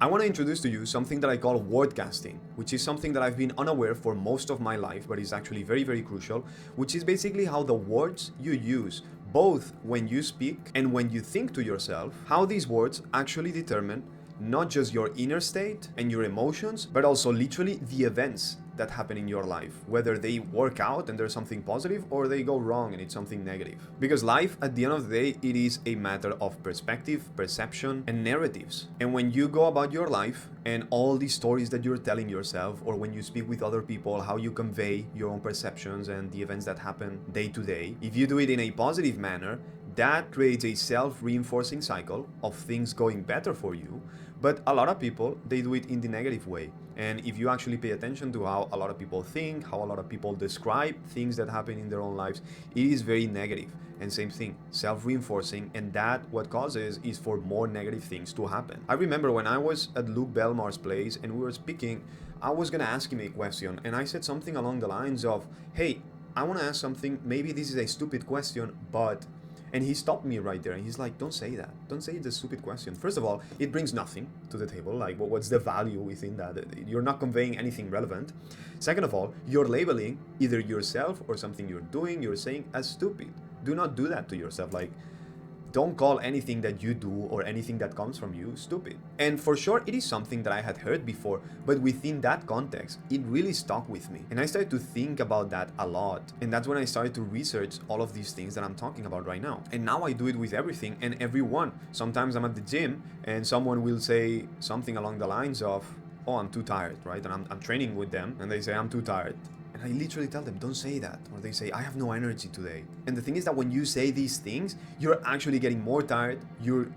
I want to introduce to you something that I call wordcasting, which is something that I've been unaware for most of my life, but is actually very, very crucial, which is basically how the words you use, both when you speak and when you think to yourself, how these words actually determine not just your inner state and your emotions, but also literally the events that happen in your life, whether they work out and there's something positive or they go wrong and it's something negative. Because life, at the end of the day, it is a matter of perspective, perception, and narratives. And when you go about your life and all these stories that you're telling yourself, or when you speak with other people, how you convey your own perceptions and the events that happen day to day, if you do it in a positive manner, that creates a self-reinforcing cycle of things going better for you. But a lot of people, they do it in the negative way. And if you actually pay attention to how a lot of people think, how a lot of people describe things that happen in their own lives, it is very negative. And same thing, self-reinforcing, and that what causes is for more negative things to happen. I remember when I was at Luke Belmar's place and we were speaking, I was gonna ask him a question, and I said something along the lines of, hey, I wanna ask something, maybe this is a stupid question, but... And he stopped me right there and he's like, don't say that. Don't say it's a stupid question. First of all, it brings nothing to the table. Like, what's the value within that? You're not conveying anything relevant. Second of all, you're labeling either yourself or something you're doing, you're saying as stupid. Do not do that to yourself. Like, don't call anything that you do or anything that comes from you stupid. And for sure, it is something that I had heard before, but within that context, it really stuck with me. And I started to think about that a lot. And that's when I started to research all of these things that I'm talking about right now. And now I do it with everything and everyone. Sometimes I'm at the gym and someone will say something along the lines of, oh, I'm too tired, right? And I'm training with them and they say, I'm too tired. And I literally tell them, don't say that. Or they say, I have no energy today. And the thing is that when you say these things, you're actually getting more tired. You're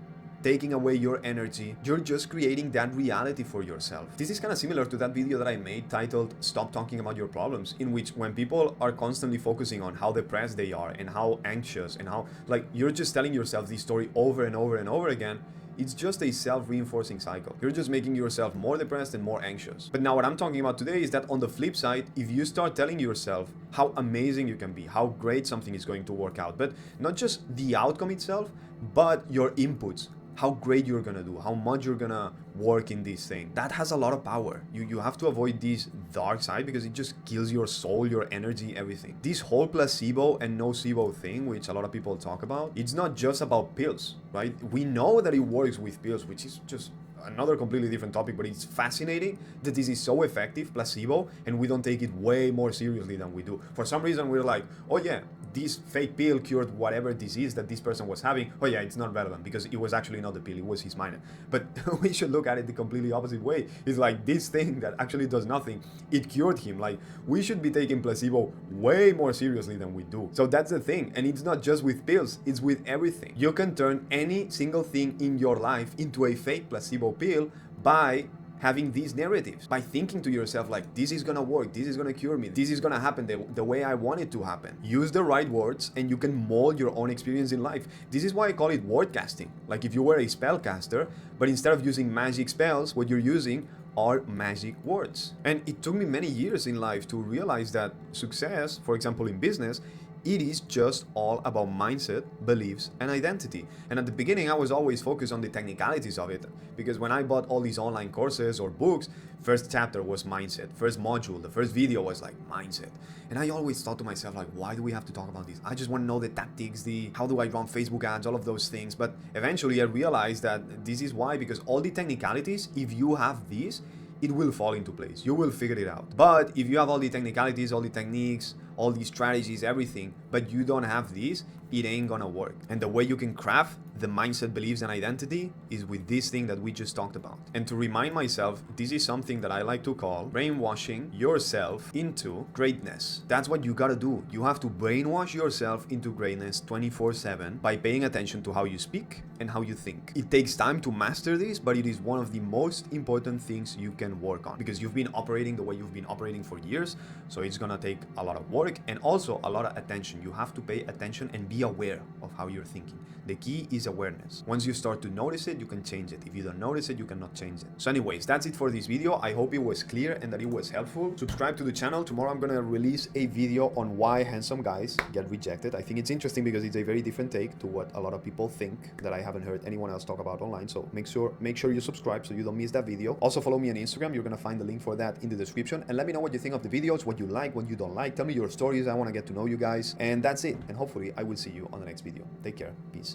taking away your energy. You're just creating that reality for yourself. This is kind of similar to that video that I made titled Stop Talking About Your Problems, in which when people are constantly focusing on how depressed they are and how anxious and how, like, you're just telling yourself this story over and over and over again, it's just a self-reinforcing cycle. You're just making yourself more depressed and more anxious. But now what I'm talking about today is that on the flip side, if you start telling yourself how amazing you can be, how great something is going to work out, but not just the outcome itself, but your inputs, how great you're gonna do, how much you're gonna work in this thing. That has a lot of power. You have to avoid this dark side because it just kills your soul, your energy, everything. This whole placebo and nocebo thing, which a lot of people talk about, it's not just about pills, right? We know that it works with pills, which is just another completely different topic, but it's fascinating that this is so effective, placebo, and we don't take it way more seriously than we do. For some reason, we're like, oh yeah, this fake pill cured whatever disease that this person was having. Oh yeah, it's not relevant because it was actually not the pill, it was his mind. But we should look at it the completely opposite way. It's like this thing that actually does nothing, it cured him. Like, we should be taking placebo way more seriously than we do. So that's the thing. And it's not just with pills, it's with everything. You can turn any single thing in your life into a fake placebo pill by having these narratives, by thinking to yourself like, this is gonna work, this is gonna cure me, this is gonna happen the way I want it to happen. Use the right words and you can mold your own experience in life. This is why I call it wordcasting. Like if you were a spellcaster, but instead of using magic spells, what you're using are magic words. And it took me many years in life to realize that success, for example in business, it is just all about mindset, beliefs, and identity. And at the beginning, I was always focused on the technicalities of it, because when I bought all these online courses or books, first chapter was mindset, first module, the first video was like mindset. And I always thought to myself, like, why do we have to talk about this? I just want to know the tactics, how do I run Facebook ads, all of those things. But eventually I realized that this is why, because all the technicalities, if you have these, it will fall into place. You will figure it out. But if you have all the technicalities, all the techniques, all these strategies, everything, but you don't have these, it ain't gonna work. And the way you can craft the mindset, beliefs, and identity is with this thing that we just talked about. And to remind myself, this is something that I like to call brainwashing yourself into greatness. That's what you gotta do. You have to brainwash yourself into greatness 24/7 by paying attention to how you speak and how you think. It takes time to master this, but it is one of the most important things you can work on, because you've been operating the way you've been operating for years. So it's gonna take a lot of work and also a lot of attention. You have to pay attention and be be aware of how you're thinking. The key is awareness. Once you start to notice it, you can change it. If you don't notice it, you cannot change it. So anyways, that's it for this video. I hope it was clear and that it was helpful. Subscribe to the channel. Tomorrow I'm gonna release a video on why handsome guys get rejected. I think it's interesting because it's a very different take to what a lot of people think that I haven't heard anyone else talk about online. So make sure you subscribe so you don't miss that video. Also follow me on Instagram. You're gonna find the link for that in the description. And let me know what you think of the videos, what you like, what you don't like. Tell me your stories. I wanna get to know you guys. And that's it. And hopefully I will see you on the next video. Take care. Peace.